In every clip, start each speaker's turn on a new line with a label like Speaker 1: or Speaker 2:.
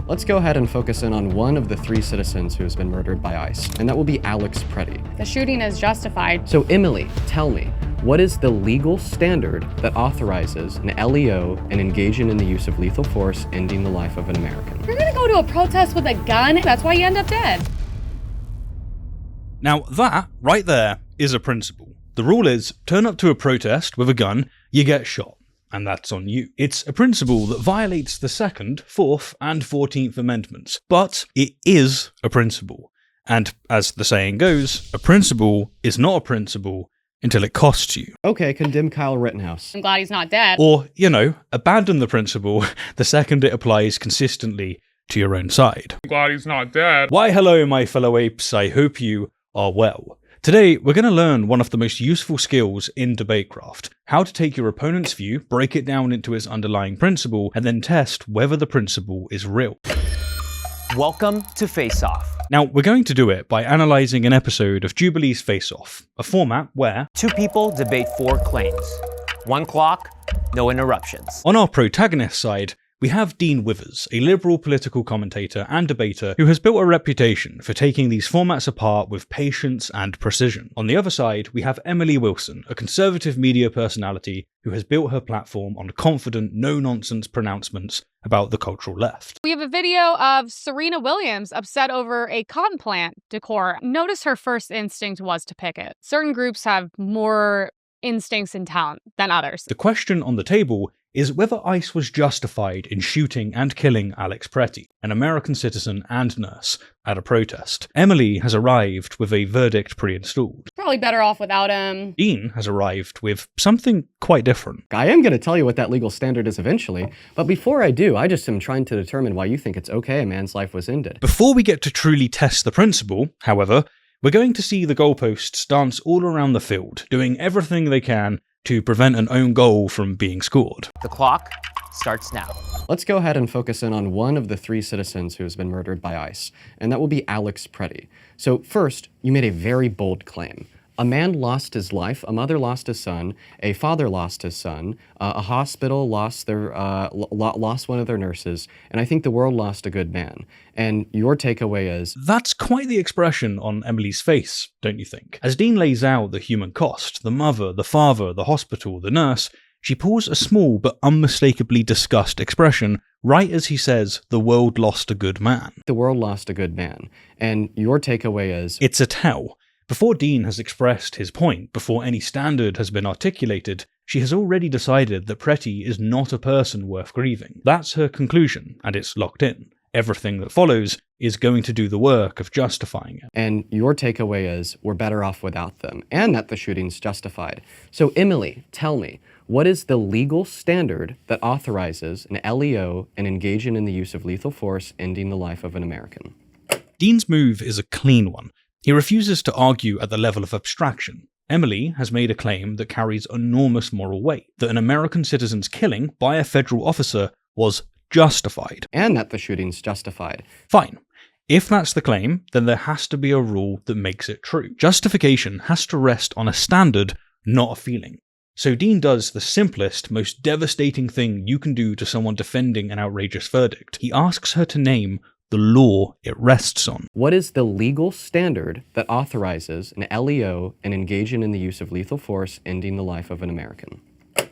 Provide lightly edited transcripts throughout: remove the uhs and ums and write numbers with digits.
Speaker 1: Let's go ahead and focus in on one of the 3 citizens who has been murdered by ICE, and that will be Alex Pretty.
Speaker 2: The shooting is justified.
Speaker 1: So Emily, tell me, what is the legal standard that authorizes an LEO and engaging in the use of lethal force ending the life of an American?
Speaker 2: You're gonna go to a protest with a gun? That's why you end up dead.
Speaker 3: Now that, right there, is a principle. The rule is, turn up to a protest with a gun, you get shot. And that's on you. It's a principle that violates the 2nd, 4th, and 14th Amendments. But it is a principle. And as the saying goes, a principle is not a principle until it costs you.
Speaker 1: Okay, condemn Kyle Rittenhouse.
Speaker 2: I'm glad he's not dead.
Speaker 3: Or, abandon the principle the second it applies consistently to your own side.
Speaker 4: I'm glad he's not dead.
Speaker 3: Why hello, my fellow apes, I hope you are well. Today, we're going to learn one of the most useful skills in debatecraft, how to take your opponent's view, break it down into its underlying principle, and then test whether the principle is real.
Speaker 5: Welcome to Face Off.
Speaker 3: Now, we're going to do it by analysing an episode of Jubilee's Face Off, a format where
Speaker 5: 2 people debate 4 claims. 1 clock, no interruptions.
Speaker 3: on our protagonist side, we have Dean Withers, a liberal political commentator and debater who has built a reputation for taking these formats apart with patience and precision. On the other side, we have Emily Wilson, a conservative media personality who has built her platform on confident, no-nonsense pronouncements about the cultural left.
Speaker 2: We have a video of Serena Williams upset over a cotton plant decor. Notice her first instinct was to picket. Certain groups have more instincts and talent than others.
Speaker 3: The question on the table is whether ICE was justified in shooting and killing Alex Pretty, an American citizen and nurse, at a protest. Emily has arrived with a verdict pre-installed.
Speaker 2: Probably better off without him.
Speaker 3: Dean has arrived with something quite different.
Speaker 1: I am going to tell you what that legal standard is eventually, but before I do, I just am trying to determine why you think it's okay a man's life was ended.
Speaker 3: Before we get to truly test the principle, however, we're going to see the goalposts dance all around the field, doing everything they can to prevent an own goal from being scored.
Speaker 5: The clock starts now.
Speaker 1: Let's go ahead and focus in on one of the 3 citizens who has been murdered by ICE, and that will be Alex Pretty. So first, you made a very bold claim. A man lost his life, a mother lost his son, a father lost his son, a hospital lost one of their nurses, and I think the world lost a good man. And your takeaway is...
Speaker 3: That's quite the expression on Emily's face, don't you think? As Dean lays out the human cost, the mother, the father, the hospital, the nurse, she pulls a small but unmistakably disgust expression right as he says, the world lost a good man.
Speaker 1: The world lost a good man. And your takeaway is...
Speaker 3: It's a tell. Before Dean has expressed his point, before any standard has been articulated, she has already decided that Pretty is not a person worth grieving. That's her conclusion, and it's locked in. Everything that follows is going to do the work of justifying it.
Speaker 1: And your takeaway is, we're better off without them, and that the shooting's justified. So Emily, tell me, what is the legal standard that authorizes an LEO and engaging in the use of lethal force ending the life of an American?
Speaker 3: Dean's move is a clean one. He refuses to argue at the level of abstraction. Emily has made a claim that carries enormous moral weight, that an American citizen's killing by a federal officer was justified.
Speaker 1: And that the shooting's justified.
Speaker 3: Fine. If that's the claim, then there has to be a rule that makes it true. Justification has to rest on a standard, not a feeling. So Dean does the simplest, most devastating thing you can do to someone defending an outrageous verdict. He asks her to name the law it rests on.
Speaker 1: What is the legal standard that authorizes an LEO and engaging in the use of lethal force ending the life of an American?
Speaker 2: I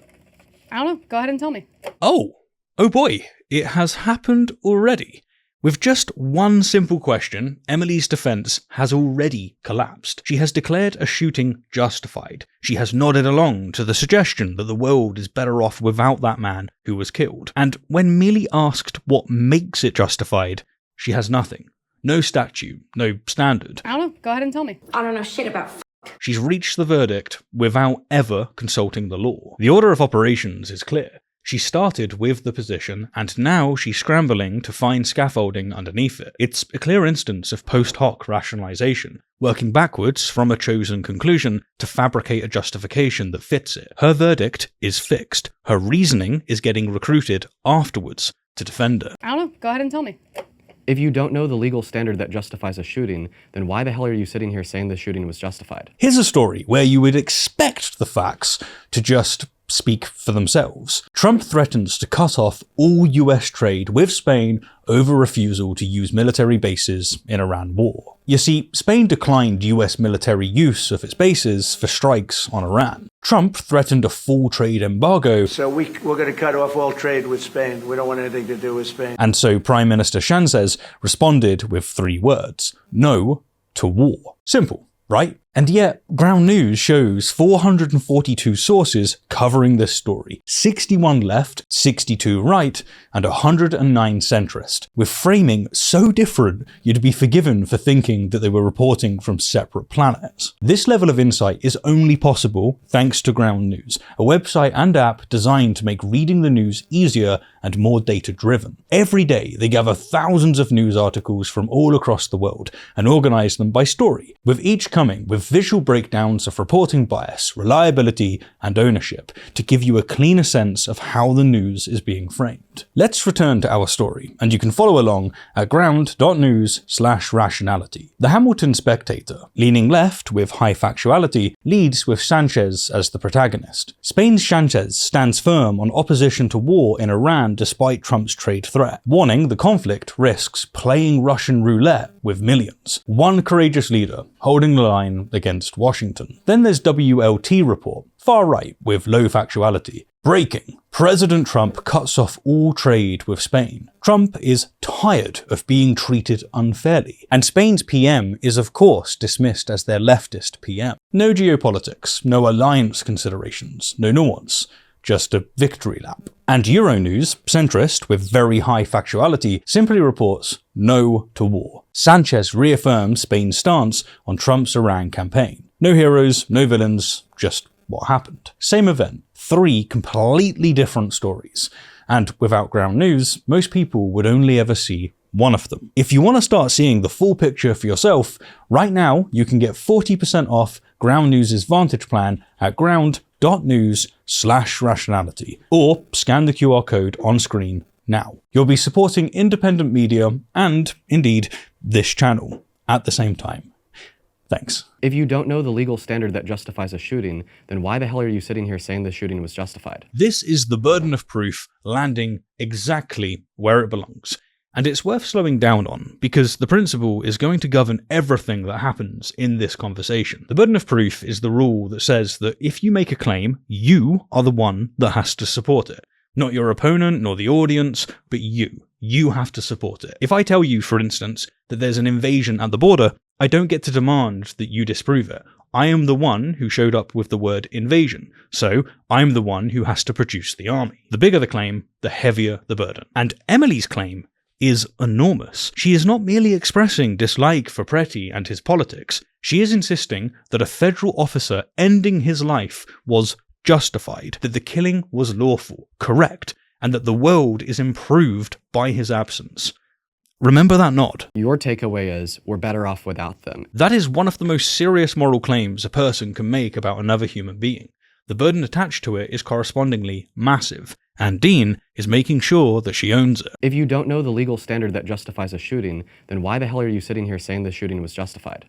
Speaker 2: don't know. Go ahead and tell me.
Speaker 3: Oh boy, it has happened already. With just one simple question, Emily's defense has already collapsed. She has declared a shooting justified. She has nodded along to the suggestion that the world is better off without that man who was killed. And when merely asked what makes it justified, she has nothing. No statute, no standard.
Speaker 2: I don't know. Go ahead and tell me.
Speaker 6: I don't know shit about
Speaker 3: She's reached the verdict without ever consulting the law. The order of operations is clear. She started with the position, and now she's scrambling to find scaffolding underneath it. It's a clear instance of post hoc rationalization, working backwards from a chosen conclusion to fabricate a justification that fits it. Her verdict is fixed. Her reasoning is getting recruited afterwards to defend it.
Speaker 2: I don't know. Go ahead and tell me.
Speaker 1: If you don't know the legal standard that justifies a shooting, then why the hell are you sitting here saying the shooting was justified?
Speaker 3: Here's a story where you would expect the facts to just speak for themselves. Trump threatens to cut off all US trade with Spain over refusal to use military bases in Iran war. You see, Spain declined US military use of its bases for strikes on Iran. Trump threatened a full trade embargo.
Speaker 4: So we're going to cut off all trade with Spain. We don't want anything to do with Spain.
Speaker 3: And so Prime Minister Sanchez responded with 3 words: no to war. Simple, right? And yet, Ground News shows 442 sources covering this story, 61 left, 62 right, and 109 centrist, with framing so different you'd be forgiven for thinking that they were reporting from separate planets. This level of insight is only possible thanks to Ground News, a website and app designed to make reading the news easier and more data-driven. Every day, they gather thousands of news articles from all across the world and organize them by story, with each coming with visual breakdowns of reporting bias, reliability, and ownership to give you a cleaner sense of how the news is being framed. Let's return to our story, and you can follow along at ground.news/rationality. The Hamilton Spectator, leaning left with high factuality, leads with Sanchez as the protagonist. Spain's Sanchez stands firm on opposition to war in Iran despite Trump's trade threat, warning the conflict risks playing Russian roulette with millions. One courageous leader holding the line against Washington. Then there's WLT report, far right with low factuality. Breaking. President Trump cuts off all trade with Spain. Trump is tired of being treated unfairly. And Spain's PM is of course dismissed as their leftist PM. No geopolitics, no alliance considerations, no nuance. Just a victory lap. And Euronews, centrist with very high factuality, simply reports no to war. Sanchez reaffirms Spain's stance on Trump's Iran campaign. No heroes, no villains, just what happened. Same event, 3 completely different stories. And without Ground News, most people would only ever see one of them. If you want to start seeing the full picture for yourself, right now you can get 40% off Ground News' Vantage plan at ground.news/rationality, or scan the QR code on screen now. You'll be supporting independent media and, indeed, this channel at the same time. Thanks.
Speaker 1: If you don't know the legal standard that justifies a shooting, then why the hell are you sitting here saying the shooting was justified?
Speaker 3: This is the burden of proof landing exactly where it belongs. And it's worth slowing down on, because the principle is going to govern everything that happens in this conversation. The burden of proof is the rule that says that if you make a claim, you are the one that has to support it. Not your opponent, nor the audience, but you. You have to support it. If I tell you, for instance, that there's an invasion at the border, I don't get to demand that you disprove it. I am the one who showed up with the word invasion, so I'm the one who has to produce the army. The bigger the claim, the heavier the burden. And Emily's claim is enormous. She is not merely expressing dislike for Preti and his politics, she is insisting that a federal officer ending his life was justified, that the killing was lawful, correct, and that the world is improved by his absence. Remember that nod.
Speaker 1: Your takeaway is, we're better off without them.
Speaker 3: That is one of the most serious moral claims a person can make about another human being. The burden attached to it is correspondingly massive, and Dean is making sure that she owns it.
Speaker 1: If you don't know the legal standard that justifies a shooting, then why the hell are you sitting here saying the shooting was justified?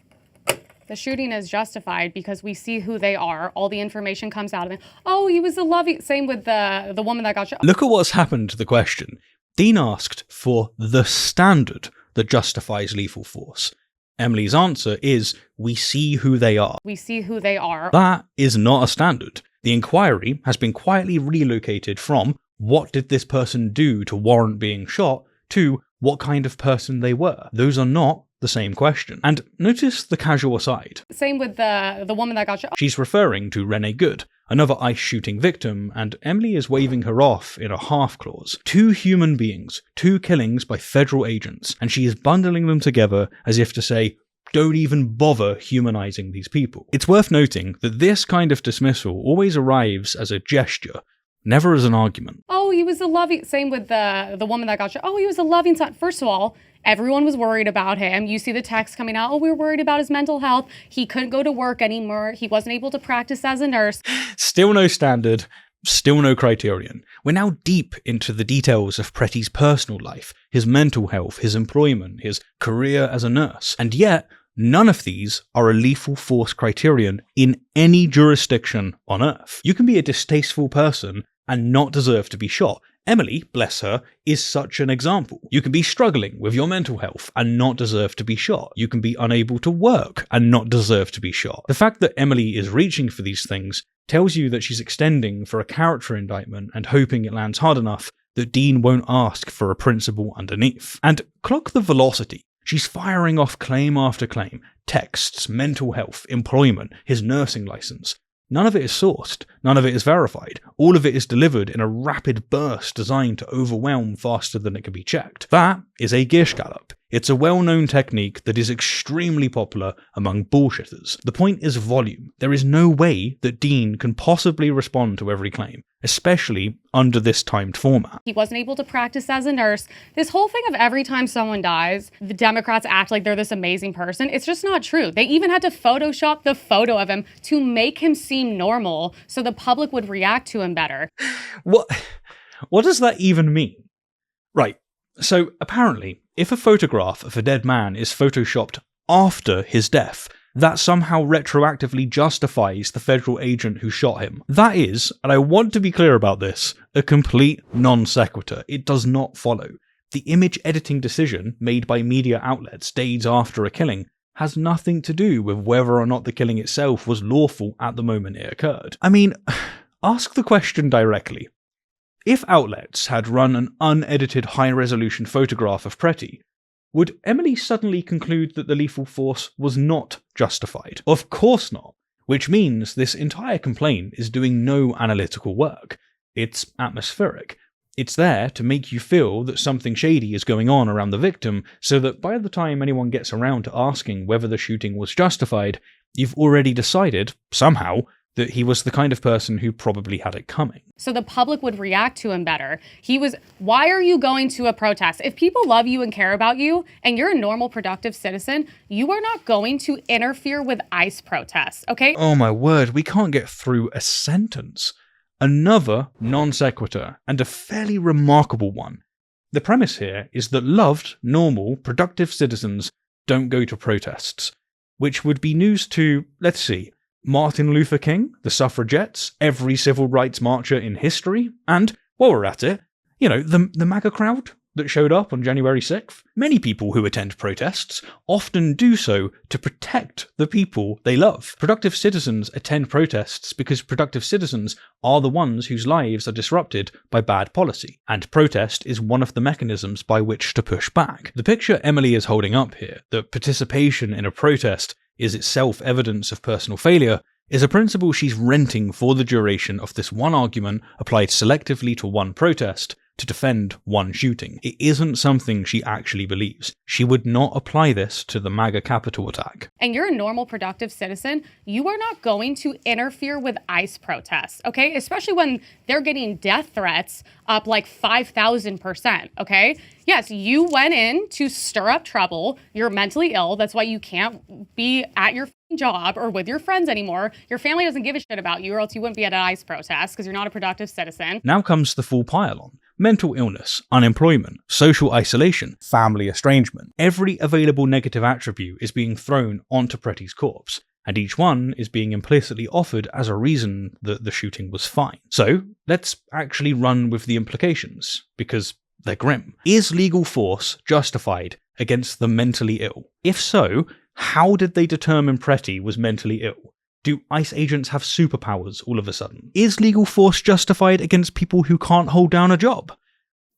Speaker 2: The shooting is justified because we see who they are. All the information comes out of it. Oh, he was a lovey. Same with the woman that got shot.
Speaker 3: Look at what's happened to the question. Dean asked for the standard that justifies lethal force. Emily's answer is, we see who they are.
Speaker 2: We see who they are.
Speaker 3: That is not a standard. The inquiry has been quietly relocated from what did this person do to warrant being shot to what kind of person they were. Those are not the same question. And notice the casual aside.
Speaker 2: Same with the woman that got shot.
Speaker 3: She's referring to Renee Good, another ICE shooting victim, and Emily is waving her off in a half clause. 2 human beings, 2 killings by federal agents, and she is bundling them together as if to say, don't even bother humanizing these people. It's worth noting that this kind of dismissal always arrives as a gesture, never as an argument.
Speaker 2: Oh, he was a loving. Same with the woman that got shot. Oh, he was a loving son. First of all, everyone was worried about him. You see the text coming out. Oh, we were worried about his mental health. He couldn't go to work anymore. He wasn't able to practice as a nurse.
Speaker 3: Still no standard. Still no criterion. We're now deep into the details of Preti's personal life, his mental health, his employment, his career as a nurse, and yet None of these are a lethal force criterion in any jurisdiction on Earth. You can be a distasteful person and not deserve to be shot. Emily, bless her, is such an example. You can be struggling with your mental health and not deserve to be shot. You can be unable to work and not deserve to be shot. The fact that Emily is reaching for these things tells you that she's extending for a character indictment and hoping it lands hard enough that Dean won't ask for a principle underneath. And clock the velocity. She's firing off claim after claim. Texts, mental health, employment, his nursing license. None of it is sourced, none of it is verified, all of it is delivered in a rapid burst designed to overwhelm faster than it can be checked. That is a Gishgallop. It's a well-known technique that is extremely popular among bullshitters. The point is volume. There is no way that Dean can possibly respond to every claim, especially under this timed format.
Speaker 2: He wasn't able to practice as a nurse. This whole thing of every time someone dies, the Democrats act like they're this amazing person. It's just not true. They even had to Photoshop the photo of him to make him seem normal so the public would react to him better.
Speaker 3: What does that even mean? Right, so apparently, if a photograph of a dead man is photoshopped after his death, that somehow retroactively justifies the federal agent who shot him. That is, and I want to be clear about this, a complete non sequitur. It does not follow. The image editing decision made by media outlets days after a killing has nothing to do with whether or not the killing itself was lawful at the moment it occurred. I mean, ask the question directly. If outlets had run an unedited high-resolution photograph of Pretty, would Emily suddenly conclude that the lethal force was not justified? Of course not, which means this entire complaint is doing no analytical work. It's atmospheric. It's there to make you feel that something shady is going on around the victim, so that by the time anyone gets around to asking whether the shooting was justified, you've already decided, somehow, that he was the kind of person who probably had it coming.
Speaker 2: So the public would react to him better. Why are you going to a protest? If people love you and care about you, and you're a normal, productive citizen, you are not going to interfere with ICE protests, okay?
Speaker 3: Oh my word, we can't get through a sentence. Another non sequitur, and a fairly remarkable one. The premise here is that loved, normal, productive citizens don't go to protests, which would be news to, let's see, Martin Luther King, the suffragettes, every civil rights marcher in history, and, while we're at it, the MAGA crowd that showed up on January 6th. Many people who attend protests often do so to protect the people they love. Productive citizens attend protests because productive citizens are the ones whose lives are disrupted by bad policy, and protest is one of the mechanisms by which to push back. The picture Emily is holding up here, that participation in a protest is itself evidence of personal failure, is a principle she's renting for the duration of this one argument applied selectively to one protest to defend one shooting. It isn't something she actually believes. She would not apply this to the MAGA Capitol attack.
Speaker 2: And you're a normal, productive citizen, you are not going to interfere with ICE protests, okay? Especially when they're getting death threats up like 5,000%, okay? Yes, you went in to stir up trouble. You're mentally ill. That's why you can't be at your job or with your friends anymore. Your family doesn't give a shit about you, or else you wouldn't be at an ICE protest because you're not a productive citizen.
Speaker 3: Now comes the full pile-on. Mental illness, unemployment, social isolation, family estrangement. Every available negative attribute is being thrown onto Pretty's corpse, and each one is being implicitly offered as a reason that the shooting was fine. So, let's actually run with the implications, because they're grim. Is legal force justified against the mentally ill? If so, how did they determine Pretty was mentally ill? Do ICE agents have superpowers all of a sudden? Is legal force justified against people who can't hold down a job?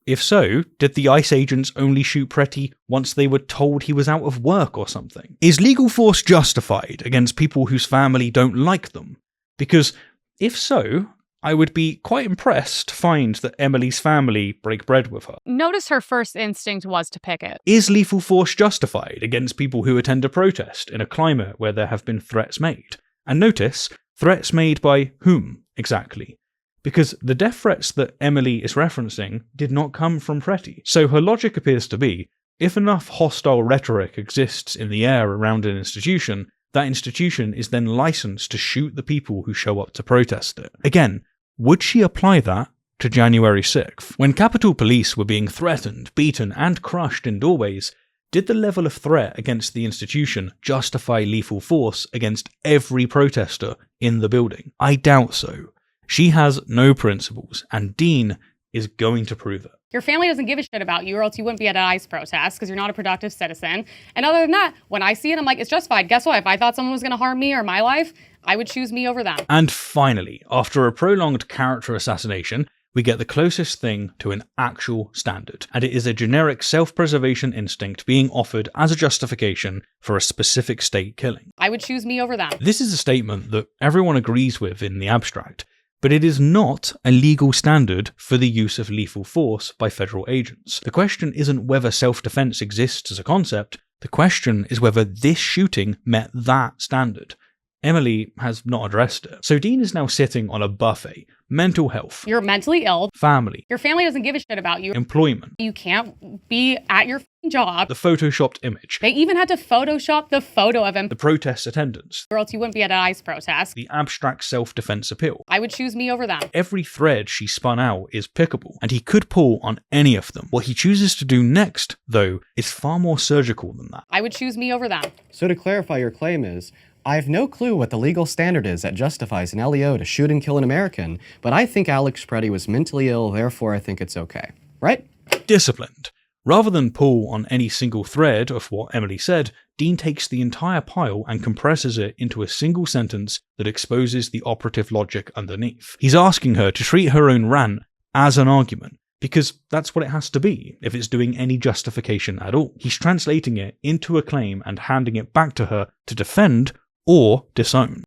Speaker 3: If so, did the ICE agents only shoot Pretty once they were told he was out of work or something? Is legal force justified against people whose family don't like them? Because if so, I would be quite impressed to find that Emily's family break bread with her.
Speaker 2: Notice her first instinct was to pick it.
Speaker 3: Is lethal force justified against people who attend a protest in a climate where there have been threats made? And notice, threats made by whom exactly? Because the death threats that Emily is referencing did not come from Pretty. So her logic appears to be, if enough hostile rhetoric exists in the air around an institution, that institution is then licensed to shoot the people who show up to protest it. Again, would she apply that to January 6th? When Capitol Police were being threatened, beaten, and crushed in doorways, Did the level of threat against the institution justify lethal force against every protester in the building? I doubt so. She has no principles, and Dean is going to prove it.
Speaker 2: Your family doesn't give a shit about you, or else you wouldn't be at an ICE protest because you're not a productive citizen. And other than that, when I see it, I'm like, it's justified. Guess what? If I thought someone was going to harm me or my life, I would choose me over them.
Speaker 3: And finally, after a prolonged character assassination, we get the closest thing to an actual standard, and it is a generic self-preservation instinct being offered as a justification for a specific state killing.
Speaker 2: I would choose me over them.
Speaker 3: This is a statement that everyone agrees with in the abstract, but it is not a legal standard for the use of lethal force by federal agents. The question isn't whether self-defense exists as a concept, the question is whether this shooting met that standard. Emily has not addressed it. So Dean is now sitting on a buffet. Mental health.
Speaker 2: You're mentally ill.
Speaker 3: Family.
Speaker 2: Your family doesn't give a shit about you.
Speaker 3: Employment.
Speaker 2: You can't be at your job.
Speaker 3: The photoshopped image.
Speaker 2: They even had to Photoshop the photo of him,
Speaker 3: The protest attendance.
Speaker 2: or else you wouldn't be at an ICE protest.
Speaker 3: The abstract self-defense appeal.
Speaker 2: I would choose me over them.
Speaker 3: Every thread she spun out is pickable, and he could pull on any of them. What he chooses to do next, though, is far more surgical than that.
Speaker 2: I would choose me over them.
Speaker 1: So to clarify, your claim is, I have no clue what the legal standard is that justifies an LEO to shoot and kill an American, but I think Alex Preddy was mentally ill, therefore I think it's okay. Right?
Speaker 3: Disciplined. Rather than pull on any single thread of what Emily said, Dean takes the entire pile and compresses it into a single sentence that exposes the operative logic underneath. He's asking her to treat her own rant as an argument, because that's what it has to be if it's doing any justification at all. He's translating it into a claim and handing it back to her to defend or disown.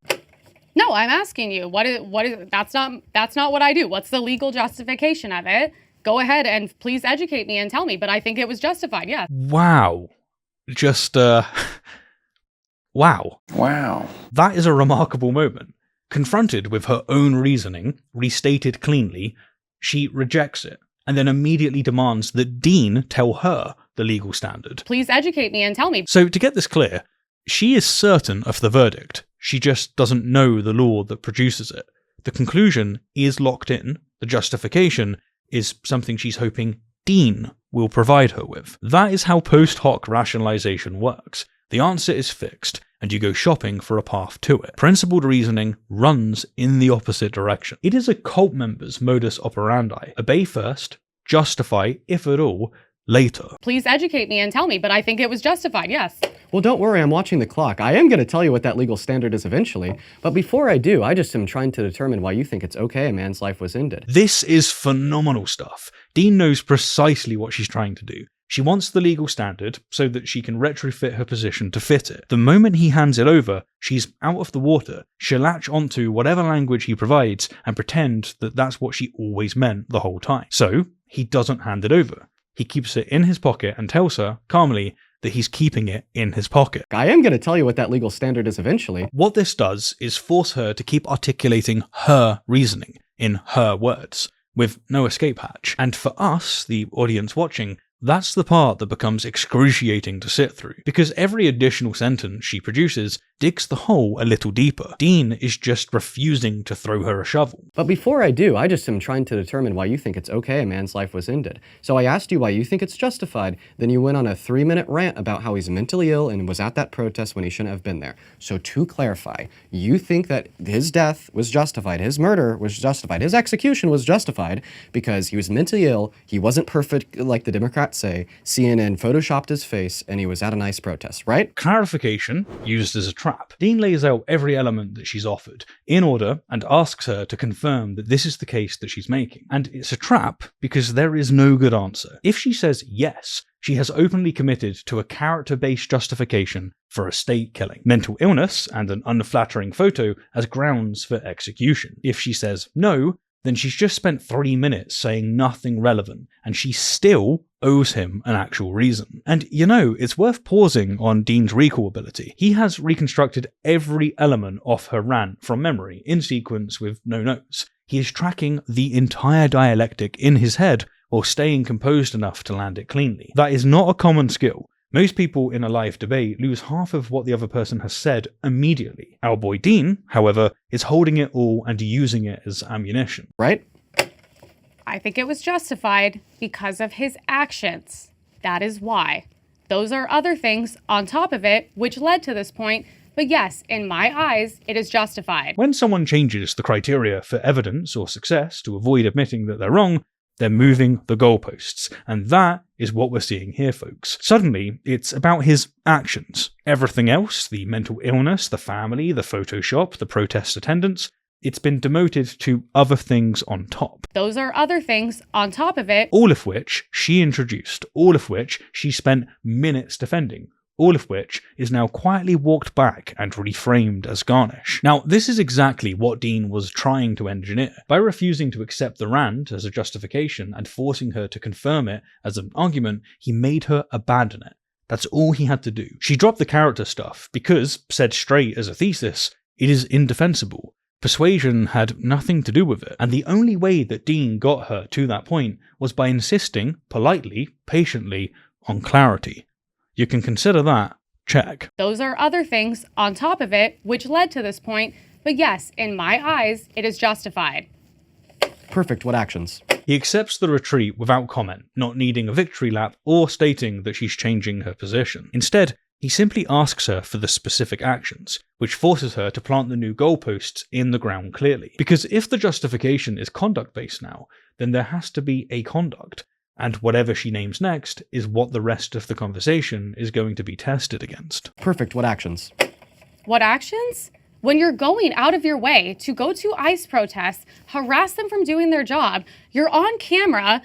Speaker 2: No, I'm asking you. What is that's not what I do. What's the legal justification of it? Go ahead and please educate me and tell me, but I think it was justified, yes.
Speaker 3: Wow. Just, wow.
Speaker 6: Wow.
Speaker 3: That is a remarkable moment. Confronted with her own reasoning, restated cleanly, she rejects it, and then immediately demands that Dean tell her the legal standard.
Speaker 2: Please educate me and tell me.
Speaker 3: So to get this clear, she is certain of the verdict. She just doesn't know the law that produces it. The conclusion is locked in. The justification is something she's hoping Dean will provide her with. That is how post hoc rationalization works. The answer is fixed, and you go shopping for a path to it. Principled reasoning runs in the opposite direction. It is a cult member's modus operandi. Obey first, justify, if at all, later.
Speaker 2: Please educate me and tell me, but I think it was justified, yes.
Speaker 1: Well, don't worry, I'm watching the clock. I am going to tell you what that legal standard is eventually, but before I do, I just am trying to determine why you think it's okay a man's life was ended.
Speaker 3: This is phenomenal stuff. Dean knows precisely what she's trying to do. She wants the legal standard so that she can retrofit her position to fit it. The moment he hands it over, she's out of the water. She'll latch onto whatever language he provides and pretend that that's what she always meant the whole time. So, he doesn't hand it over. He keeps it in his pocket and tells her, calmly, that he's keeping it in his pocket.
Speaker 1: I am going to tell you what that legal standard is eventually.
Speaker 3: What this does is force her to keep articulating her reasoning in her words, with no escape hatch. And for us, the audience watching, that's the part that becomes excruciating to sit through, because every additional sentence she produces digs the hole a little deeper. Dean is just refusing to throw her a shovel.
Speaker 1: But before I do, I just am trying to determine why you think it's okay a man's life was ended. So I asked you why you think it's justified, then you went on a 3-minute rant about how he's mentally ill and was at that protest when he shouldn't have been there. So to clarify, you think that his death was justified, his murder was justified, his execution was justified because he was mentally ill, he wasn't perfect like the Democrats say, CNN photoshopped his face, and he was at a nice protest, right?
Speaker 3: Clarification used as a trap. Dean lays out every element that she's offered in order and asks her to confirm that this is the case that she's making. And it's a trap because there is no good answer. If she says yes, she has openly committed to a character-based justification for a state killing, mental illness, and an unflattering photo as grounds for execution. If she says no, then she's just spent 3 minutes saying nothing relevant, and she still owes him an actual reason. And you know, it's worth pausing on Dean's recall ability. He has reconstructed every element of her rant from memory, in sequence with no notes. He is tracking the entire dialectic in his head while staying composed enough to land it cleanly. That is not a common skill. Most people in a live debate lose half of what the other person has said immediately. Our boy Dean, however, is holding it all and using it as ammunition.
Speaker 1: Right?
Speaker 2: I think it was justified because of his actions. That is why. Those are other things on top of it which led to this point, but yes, in my eyes, it is justified.
Speaker 3: When someone changes the criteria for evidence or success to avoid admitting that they're wrong, they're moving the goalposts. And that is what we're seeing here, folks. Suddenly, it's about his actions. Everything else, the mental illness, the family, the Photoshop, the protest attendance, it's been demoted to other things on top.
Speaker 2: Those are other things on top of it.
Speaker 3: All of which she introduced, all of which she spent minutes defending, all of which is now quietly walked back and reframed as garnish. Now, this is exactly what Dean was trying to engineer. By refusing to accept the rant as a justification and forcing her to confirm it as an argument, he made her abandon it. That's all he had to do. She dropped the character stuff because, said straight as a thesis, it is indefensible. Persuasion had nothing to do with it, and the only way that Dean got her to that point was by insisting, politely, patiently, on clarity. You can consider that check.
Speaker 2: Those are other things on top of it which led to this point, but yes, in my eyes, it is justified.
Speaker 1: Perfect. What actions?
Speaker 3: He accepts the retreat without comment, not needing a victory lap or stating that she's changing her position. Instead, he simply asks her for the specific actions, which forces her to plant the new goalposts in the ground clearly. Because if the justification is conduct-based now, then there has to be a conduct, and whatever she names next is what the rest of the conversation is going to be tested against.
Speaker 1: Perfect. What actions?
Speaker 2: What actions? When you're going out of your way to go to ICE protests, harass them from doing their job, you're on camera.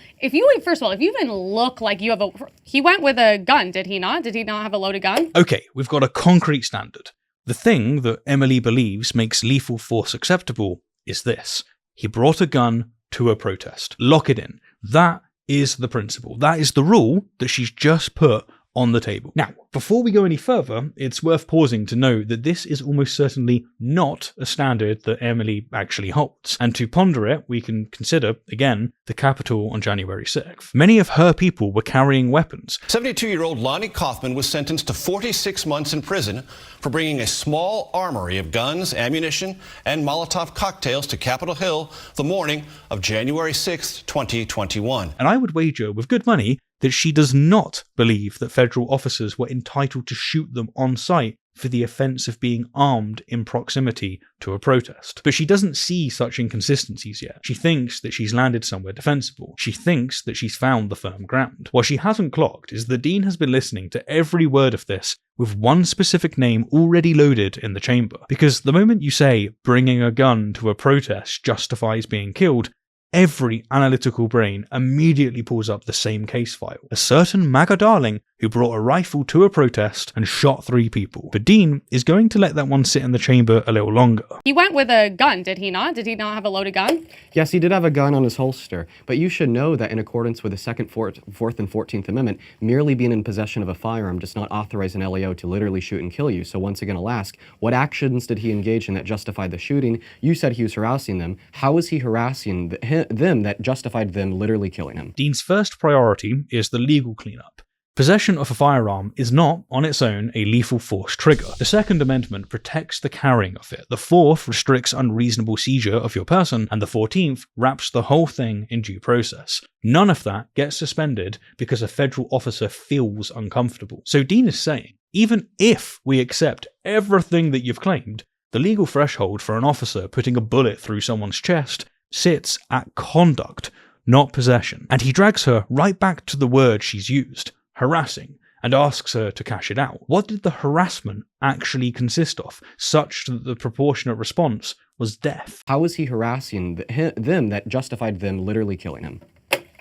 Speaker 2: First of all, if you even look like you have he went with a gun, did he not? Did he not have a loaded gun?
Speaker 3: Okay, we've got a concrete standard. The thing that Emily believes makes lethal force acceptable is this. He brought a gun to a protest. Lock it in. That is the principle. That is the rule that she's just put on the table. Now, before we go any further, it's worth pausing to note that this is almost certainly not a standard that Emily actually holds. And to ponder it, we can consider, again, the Capitol on January 6th. Many of her people were carrying weapons.
Speaker 6: 72-year-old Lonnie Kaufman was sentenced to 46 months in prison for bringing a small armory of guns, ammunition, and Molotov cocktails to Capitol Hill the morning of January 6th, 2021.
Speaker 3: And I would wager with good money that she does not believe that federal officers were entitled to shoot them on sight for the offence of being armed in proximity to a protest. But she doesn't see such inconsistencies yet. She thinks that she's landed somewhere defensible. She thinks that she's found the firm ground. What she hasn't clocked is that Dean has been listening to every word of this with one specific name already loaded in the chamber. Because the moment you say bringing a gun to a protest justifies being killed, every analytical brain immediately pulls up the same case file. A certain MAGA darling who brought a rifle to a protest and shot 3 people. But Dean is going to let that one sit in the chamber a little longer.
Speaker 2: He went with a gun, did he not? Did he not have a loaded gun?
Speaker 1: Yes, he did have a gun on his holster, but you should know that in accordance with the Second, Fourth, and 14th Amendment, merely being in possession of a firearm does not authorize an LAO to literally shoot and kill you. So once again, I'll ask, what actions did he engage in that justified the shooting? You said he was harassing them. How was he harassing them that justified them literally killing him?
Speaker 3: Dean's first priority is the legal cleanup. Possession of a firearm is not, on its own, a lethal force trigger. The Second Amendment protects the carrying of it. The Fourth restricts unreasonable seizure of your person, and the 14th wraps the whole thing in due process. None of that gets suspended because a federal officer feels uncomfortable. So Dean is saying, even if we accept everything that you've claimed, the legal threshold for an officer putting a bullet through someone's chest sits at conduct, not possession. And he drags her right back to the word she's used, harassing, and asks her to cash it out. What did the harassment actually consist of, such that the proportionate response was death?
Speaker 1: How was he harassing them that justified them literally killing him?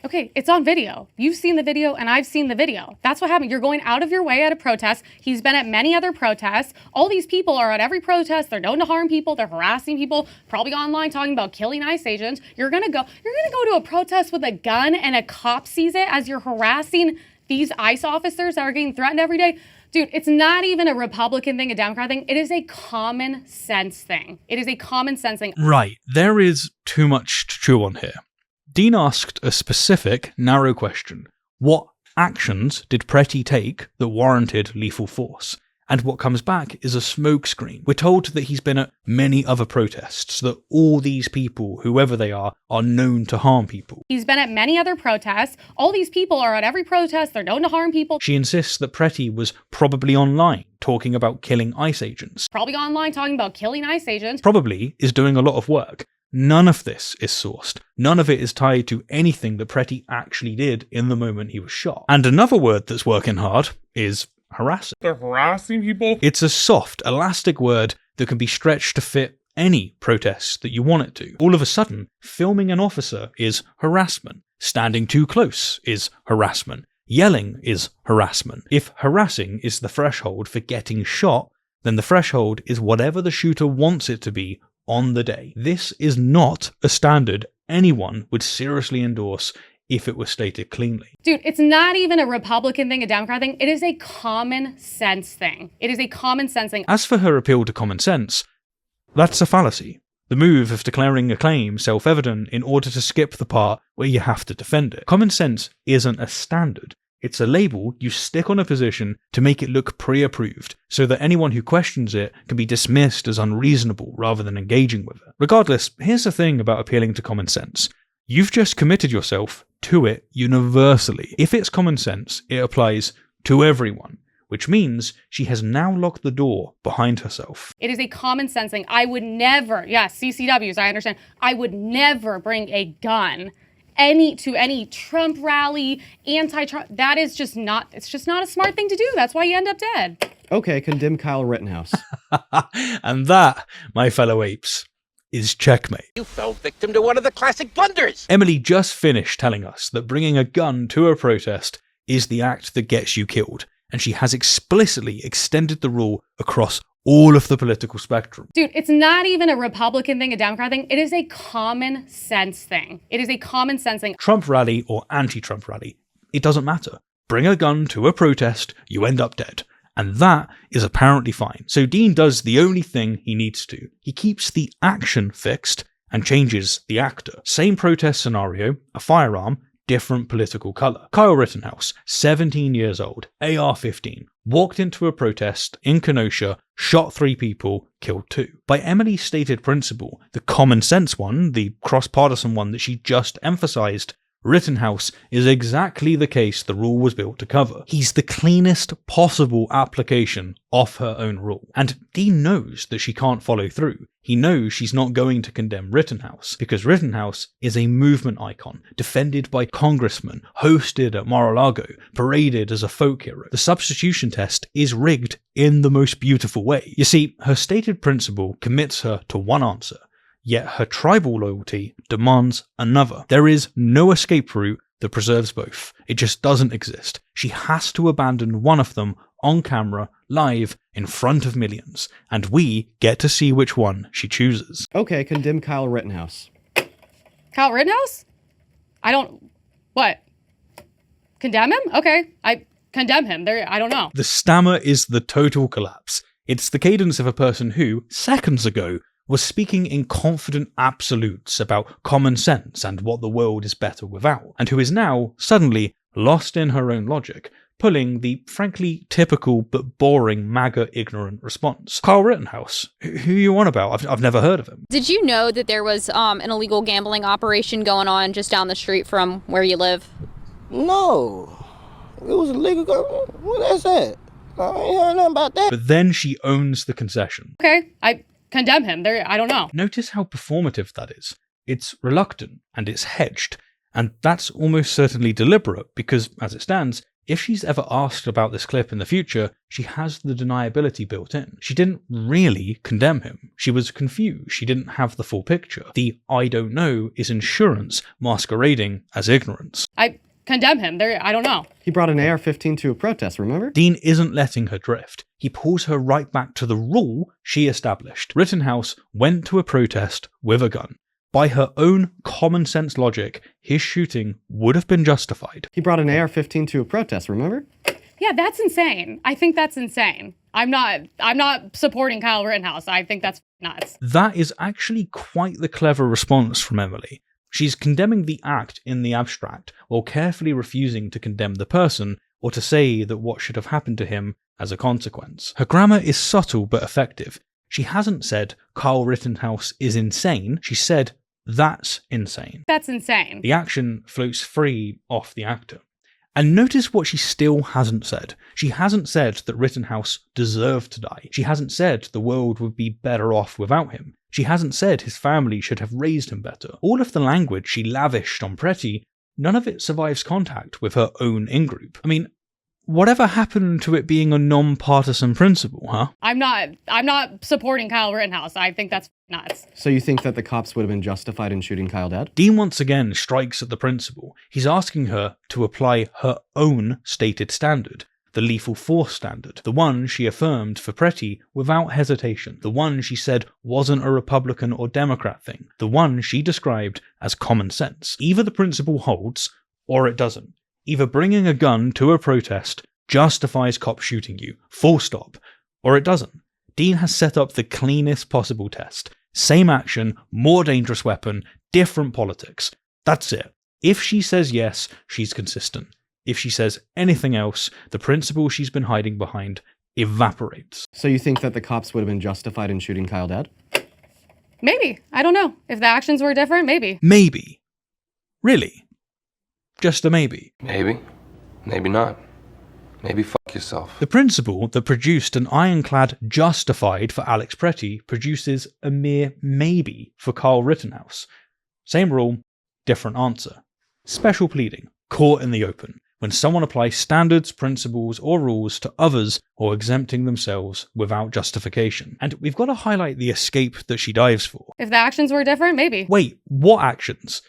Speaker 2: Okay, it's on video. You've seen the video and I've seen the video. That's what happened. You're going out of your way at a protest. He's been at many other protests. All these people are at every protest. They're known to harm people. They're harassing people, probably online talking about killing ICE agents. You're gonna go to a protest with a gun and a cop sees it as you're harassing these ICE officers that are getting threatened every day. Dude, it's not even a Republican thing, a Democrat thing. It is a common sense thing. It is a common sense thing.
Speaker 3: Right, there is too much to chew on here. Dean asked a specific, narrow question. What actions did Pretty take that warranted lethal force? and what comes back is a smokescreen. We're told that he's been at many other protests, that all these people, whoever they are known to harm people.
Speaker 2: He's been at many other protests. All these people are at every protest. They're known to harm people.
Speaker 3: She insists that Pretty was probably online talking about killing ICE agents.
Speaker 2: Probably online talking about killing ICE agents.
Speaker 3: Probably is doing a lot of work. None of this is sourced. None of it is tied to anything that Pretty actually did in the moment he was shot. And another word that's working hard is harassing.
Speaker 7: They're harassing people?
Speaker 3: It's a soft, elastic word that can be stretched to fit any protest that you want it to. All of a sudden, filming an officer is harassment. Standing too close is harassment. Yelling is harassment. If harassing is the threshold for getting shot, then the threshold is whatever the shooter wants it to be on the day. This is not a standard anyone would seriously endorse if it was stated cleanly.
Speaker 2: Dude, it's not even a Republican thing, a Democrat thing. It is a common sense thing. It is a common sense thing.
Speaker 3: As for her appeal to common sense, that's a fallacy. The move of declaring a claim self-evident in order to skip the part where you have to defend it. Common sense isn't a standard. It's a label you stick on a position to make it look pre-approved, so that anyone who questions it can be dismissed as unreasonable rather than engaging with it. Regardless, here's the thing about appealing to common sense. You've just committed yourself to it universally. If it's common sense, it applies to everyone, which means she has now locked the door behind herself.
Speaker 2: It is a common sense thing. I would never, yes, CCWs, I understand. I would never bring a gun to any Trump rally, anti-Trump. That is just not, it's just not a smart thing to do. That's why you end up dead.
Speaker 1: Okay, condemn Kyle Rittenhouse.
Speaker 3: And that, my fellow apes, is checkmate.
Speaker 8: You fell victim to one of the classic blunders.
Speaker 3: Emily just finished telling us that bringing a gun to a protest is the act that gets you killed, and she has explicitly extended the rule across all of the political spectrum.
Speaker 2: Dude, it's not even a Republican thing, a Democrat thing. It is a common sense thing. It is a common sense thing.
Speaker 3: Trump rally or anti-Trump rally, it doesn't matter. Bring a gun to a protest, you end up dead. And that is apparently fine. So Dean does the only thing he needs to. He keeps the action fixed and changes the actor. Same protest scenario, a firearm, different political colour. Kyle Rittenhouse, 17 years old, AR-15, walked into a protest in Kenosha, shot 3 people, killed 2. By Emily's stated principle, the common sense one, the cross-partisan one that she just emphasised, Rittenhouse is exactly the case the rule was built to cover. He's the cleanest possible application of her own rule. And Dean knows that she can't follow through. He knows she's not going to condemn Rittenhouse, because Rittenhouse is a movement icon, defended by congressmen, hosted at Mar-a-Lago, paraded as a folk hero. The substitution test is rigged in the most beautiful way. You see, her stated principle commits her to one answer, yet her tribal loyalty demands another. There is no escape route that preserves both. It just doesn't exist. She has to abandon one of them on camera, live, in front of millions, and we get to see which one she chooses.
Speaker 1: Okay, condemn Kyle Rittenhouse.
Speaker 2: Kyle Rittenhouse? What? Condemn him? Okay, I condemn him. I don't know.
Speaker 3: The stammer is the total collapse. It's the cadence of a person who, seconds ago, was speaking in confident absolutes about common sense and what the world is better without, and who is now, suddenly, lost in her own logic, pulling the frankly typical but boring MAGA ignorant response. Kyle Rittenhouse, who you on about? I've never heard of him.
Speaker 9: Did you know that there was an illegal gambling operation going on just down the street from where you live?
Speaker 10: No, it was illegal. What is that? I ain't heard nothing about that.
Speaker 3: But then she owns the concession.
Speaker 2: Okay, I condemn him. I don't know.
Speaker 3: Notice how performative that is. It's reluctant and it's hedged, and that's almost certainly deliberate because, as it stands, if she's ever asked about this clip in the future, she has the deniability built in. She didn't really condemn him. She was confused. She didn't have the full picture. The I don't know is insurance masquerading as ignorance.
Speaker 2: I condemn him. I don't know.
Speaker 1: He brought an AR-15 to a protest, remember?
Speaker 3: Dean isn't letting her drift. He pulls her right back to the rule she established. Rittenhouse went to a protest with a gun. By her own common sense logic, his shooting would have been justified.
Speaker 1: He brought an AR-15 to a protest, remember?
Speaker 2: Yeah, that's insane. I think that's insane. I'm not supporting Kyle Rittenhouse. I think that's nuts.
Speaker 3: That is actually quite the clever response from Emily. She's condemning the act in the abstract, while carefully refusing to condemn the person or to say that what should have happened to him as a consequence. Her grammar is subtle but effective. She hasn't said Kyle Rittenhouse is insane, she said that's insane.
Speaker 2: That's insane.
Speaker 3: The action floats free off the actor. And notice what she still hasn't said. She hasn't said that Rittenhouse deserved to die. She hasn't said the world would be better off without him. She hasn't said his family should have raised him better. All of the language she lavished on Pretty, none of it survives contact with her own in-group. I mean, whatever happened to it being a non-partisan principle, huh?
Speaker 2: I'm not supporting Kyle Rittenhouse. I think that's nuts.
Speaker 1: So you think that the cops would have been justified in shooting Kyle dead?
Speaker 3: Dean once again strikes at the principle. He's asking her to apply her own stated standard, the lethal force standard, the one she affirmed for Pretty without hesitation, the one she said wasn't a Republican or Democrat thing, the one she described as common sense. Either the principle holds, or it doesn't. Either bringing a gun to a protest justifies cops shooting you, full stop, or it doesn't. Dean has set up the cleanest possible test. Same action, more dangerous weapon, different politics. That's it. If she says yes, she's consistent. If she says anything else, the principle she's been hiding behind evaporates.
Speaker 1: So you think that the cops would have been justified in shooting Kyle dead?
Speaker 2: Maybe. I don't know. If the actions were different, maybe.
Speaker 3: Maybe. Really? Just a maybe.
Speaker 7: Maybe. Maybe not. Maybe fuck yourself.
Speaker 3: The principle that produced an ironclad justified for Alex Pretty produces a mere maybe for Kyle Rittenhouse. Same rule, different answer. Special pleading, court in the open, when someone applies standards, principles, or rules to others or exempting themselves without justification. And we've got to highlight the escape that she dives for.
Speaker 2: If the actions were different, maybe.
Speaker 3: Wait, what actions?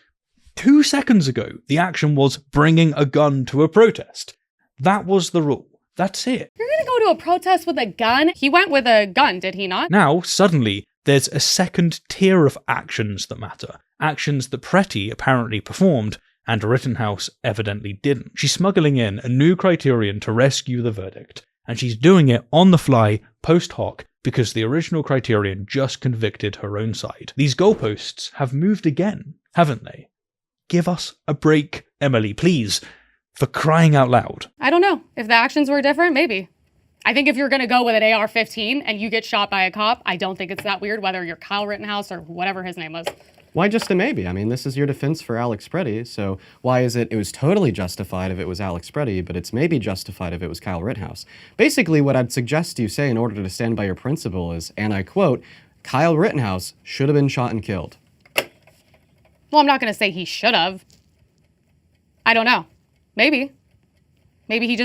Speaker 3: 2 seconds ago, the action was bringing a gun to a protest. That was the rule. That's it.
Speaker 2: You're gonna go to a protest with a gun? He went with a gun, did he not?
Speaker 3: Now, suddenly, there's a second tier of actions that matter. Actions that Pretty apparently performed, and Rittenhouse evidently didn't. She's smuggling in a new criterion to rescue the verdict, and she's doing it on the fly, post hoc, because the original criterion just convicted her own side. These goalposts have moved again, haven't they? Give us a break, Emily, please. For crying out loud.
Speaker 2: I don't know. If the actions were different, maybe. I think if you're going to go with an AR-15 and you get shot by a cop, I don't think it's that weird whether you're Kyle Rittenhouse or whatever his name was.
Speaker 1: Why just a maybe? I mean, this is your defense for Alex Pretty, so why is it was totally justified if it was Alex Pretty, but it's maybe justified if it was Kyle Rittenhouse? Basically, what I'd suggest you say in order to stand by your principle is, and I quote, Kyle Rittenhouse should have been shot and killed.
Speaker 2: Well, I'm not going to say he should have. I don't know. Maybe. Maybe he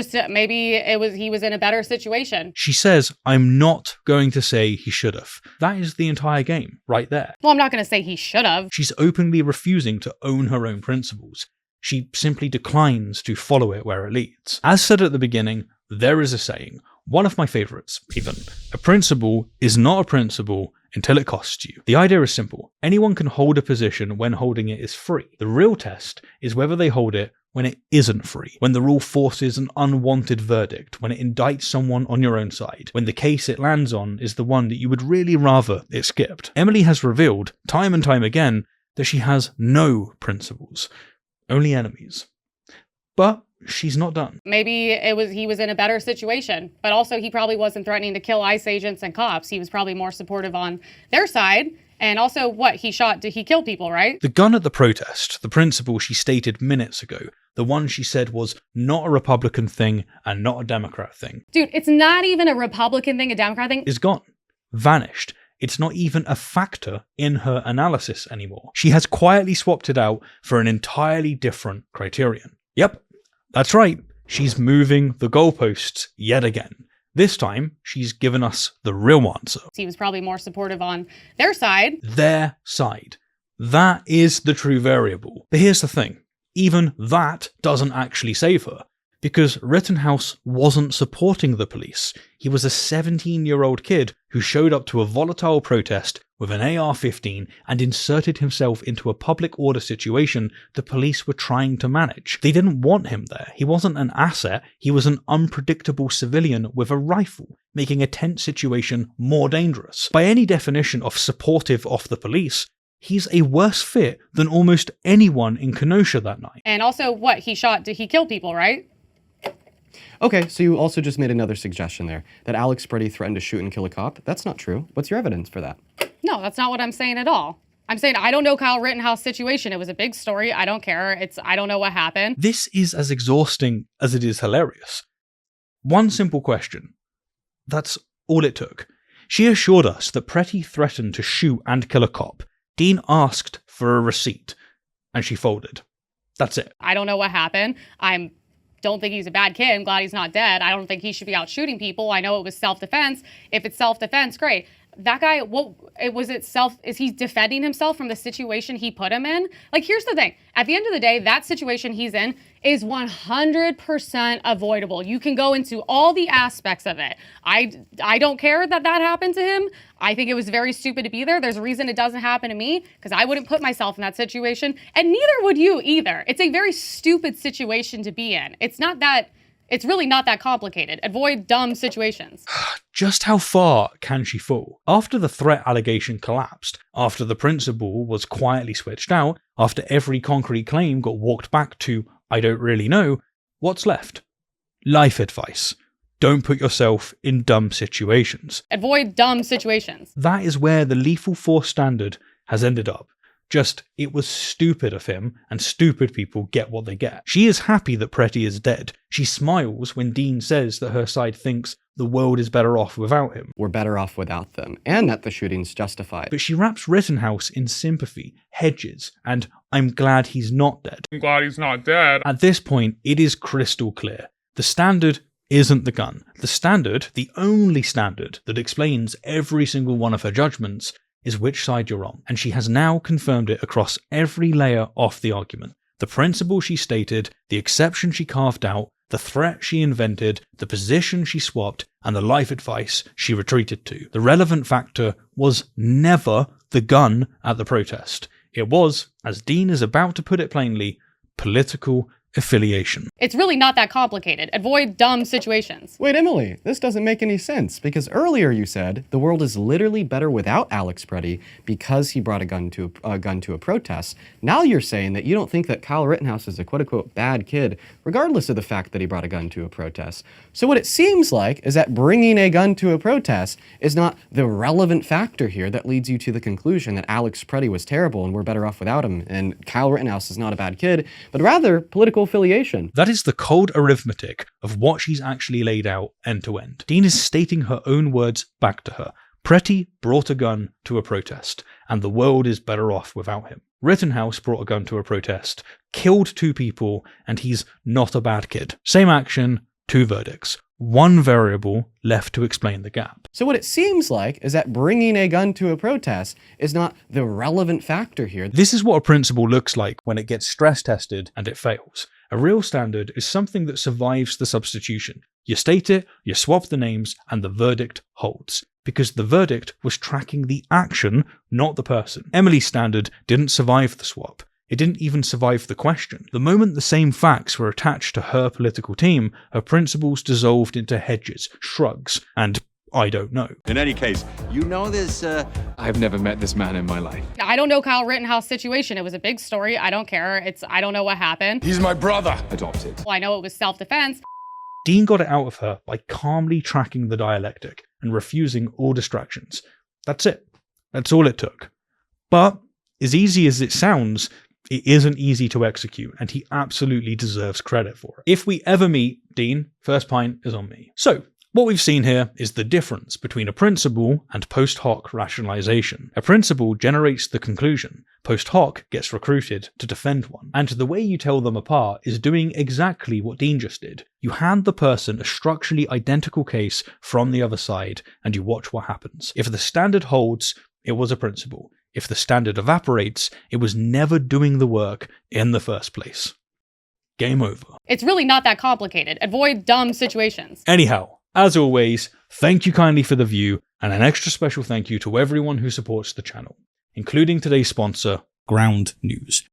Speaker 2: was in a better situation.
Speaker 3: She says, I'm not going to say he should have. That is the entire game, right there.
Speaker 2: Well, I'm not going to say he should have.
Speaker 3: She's openly refusing to own her own principles. She simply declines to follow it where it leads. As said at the beginning, there is a saying, one of my favorites even, a principle is not a principle until it costs you. The idea is simple. Anyone can hold a position when holding it is free. The real test is whether they hold it when it isn't free, when the rule forces an unwanted verdict, when it indicts someone on your own side, when the case it lands on is the one that you would really rather it skipped. Emily has revealed, time and time again, that she has no principles, only enemies. But she's not done.
Speaker 2: Maybe he was in a better situation, but also he probably wasn't threatening to kill ICE agents and cops. He was probably more supportive on their side. And also, did he kill people, right?
Speaker 3: The gun at the protest, the principle she stated minutes ago, the one she said was not a Republican thing and not a Democrat thing.
Speaker 2: Dude, it's not even a Republican thing, a Democrat thing.
Speaker 3: Is gone. Vanished. It's not even a factor in her analysis anymore. She has quietly swapped it out for an entirely different criterion. Yep, that's right. She's moving the goalposts yet again. This time, she's given us the real answer.
Speaker 2: He was probably more supportive on their side.
Speaker 3: Their side. That is the true variable. But here's the thing. Even that doesn't actually save her. Because Rittenhouse wasn't supporting the police. He was a 17-year-old kid who showed up to a volatile protest with an AR-15 and inserted himself into a public order situation the police were trying to manage. They didn't want him there. He wasn't an asset. He was an unpredictable civilian with a rifle, making a tense situation more dangerous. By any definition of supportive of the police, he's a worse fit than almost anyone in Kenosha that night.
Speaker 2: And also, did he kill people, right?
Speaker 1: Okay, so you also just made another suggestion there, that Alex Pretty threatened to shoot and kill a cop. That's not true. What's your evidence for that?
Speaker 2: No, that's not what I'm saying at all. I'm saying I don't know Kyle Rittenhouse situation. It was a big story. I don't care. I don't know what happened.
Speaker 3: This is as exhausting as it is hilarious. One simple question. That's all it took. She assured us that Pretty threatened to shoot and kill a cop. Dean asked for a receipt, and she folded. That's it.
Speaker 2: I don't know what happened. I don't think he's a bad kid. I'm glad he's not dead. I don't think he should be out shooting people. I know it was self-defense. If it's self-defense, great. That guy, is he defending himself from the situation he put him in? Like, here's the thing. At the end of the day, that situation he's in is 100% avoidable. You can go into all the aspects of it. I don't care that happened to him. I think it was very stupid to be there. There's a reason it doesn't happen to me, because I wouldn't put myself in that situation, and neither would you either. It's a very stupid situation to be in. It's really not that complicated. Avoid dumb situations.
Speaker 3: Just how far can she fall? After the threat allegation collapsed, after the principal was quietly switched out, after every concrete claim got walked back to I don't really know, what's left? Life advice. Don't put yourself in dumb situations.
Speaker 2: Avoid dumb situations.
Speaker 3: That is where the lethal force standard has ended up. Just, it was stupid of him, and stupid people get what they get. She is happy that Pretty is dead. She smiles when Dean says that her side thinks the world is better off without him.
Speaker 1: We're better off without them, and that the shooting's justified.
Speaker 3: But she wraps Rittenhouse in sympathy, hedges, and I'm glad he's not dead.
Speaker 11: I'm glad he's not dead.
Speaker 3: At this point, it is crystal clear. The standard isn't the gun. The standard, the only standard that explains every single one of her judgments, is which side you're on, and she has now confirmed it across every layer of the argument. The principle she stated, the exception she carved out, the threat she invented, the position she swapped, and the life advice she retreated to. The relevant factor was never the gun at the protest. It was, as Dean is about to put it plainly, political affiliation.
Speaker 2: It's really not that complicated. Avoid dumb situations.
Speaker 1: Wait, Emily, this doesn't make any sense, because earlier you said the world is literally better without Alex Pretty because he brought a gun to a protest. Now you're saying that you don't think that Kyle Rittenhouse is a quote-unquote bad kid, regardless of the fact that he brought a gun to a protest. So what it seems like is that bringing a gun to a protest is not the relevant factor here that leads you to the conclusion that Alex Pretty was terrible and we're better off without him, and Kyle Rittenhouse is not a bad kid, but rather political affiliation.
Speaker 3: That is the cold arithmetic of what she's actually laid out end to end. Dean is stating her own words back to her. Pretty brought a gun to a protest, and the world is better off without him. Rittenhouse brought a gun to a protest, killed 2 people, and he's not a bad kid. Same action, 2 verdicts. One variable left to explain the gap.
Speaker 1: So what it seems like is that bringing a gun to a protest is not the relevant factor here.
Speaker 3: This is what a principle looks like when it gets stress tested and it fails. A real standard is something that survives the substitution. You state it, you swap the names, and the verdict holds. Because the verdict was tracking the action, not the person. Emily's standard didn't survive the swap. It didn't even survive the question. The moment the same facts were attached to her political team, her principles dissolved into hedges, shrugs, and I don't know.
Speaker 12: In any case, you know this, I've never met this man in my life.
Speaker 2: I don't know Kyle Rittenhouse situation. It was a big story. I don't care. I don't know what happened.
Speaker 12: He's my brother. Adopted.
Speaker 2: I know it was self-defense.
Speaker 3: Dean got it out of her by calmly tracking the dialectic and refusing all distractions. That's it. That's all it took. But, as easy as it sounds, it isn't easy to execute, and he absolutely deserves credit for it. If we ever meet, Dean, first pint is on me. So, what we've seen here is the difference between a principle and post hoc rationalization. A principle generates the conclusion. Post hoc gets recruited to defend one. And the way you tell them apart is doing exactly what Dean just did. You hand the person a structurally identical case from the other side, and you watch what happens. If the standard holds, it was a principle. If the standard evaporates, it was never doing the work in the first place. Game over.
Speaker 2: It's really not that complicated. Avoid dumb situations.
Speaker 3: Anyhow, as always, thank you kindly for the view, and an extra special thank you to everyone who supports the channel, including today's sponsor, Ground News.